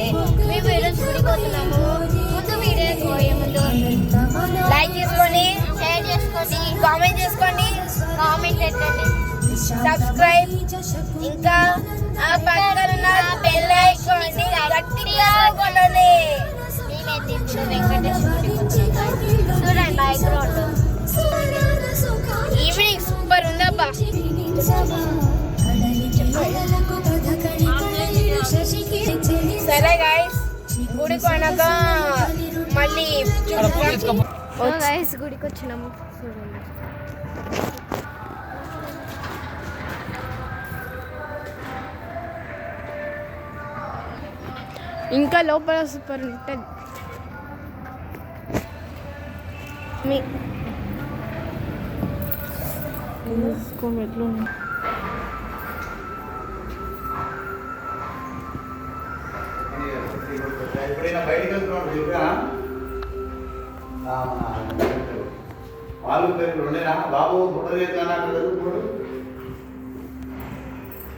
ఏంటంటే మేము ఈరోజు గుడికి పోతున్నాము. ముందు వీడియో పోయే ముందు లైక్ చేసుకోండి, షేర్ చేసుకోండి, కామెంట్ చేసుకోండి, కామెంట్ పెట్టండి, సబ్స్క్రైబ్, ఇంకా ఆ పక్కన ఉన్న బెల్ ఐకాన్ ని గట్టిగా కొట్టండి. నేనైతే ఇప్పుడు వెంకటేశ్వర గుడికి వచ్చాను. చూడండి బ్యాక్గ్రౌండ్ ఈవినింగ్ సూపర్ ఉందబ్బా. సరే గైస్, గుడికి పోయినాక మళ్ళీ గైస్ గుడికి వచ్చినాము. చూడండి ఇంకా లోపల సూపర్ ఉంటుంది. ఎట్లా ఎప్పుడైనా బయటకు వెళ్తున్నాడు వాళ్ళు రెండేనా బాబు ఫోటో చేస్తాను అక్కడ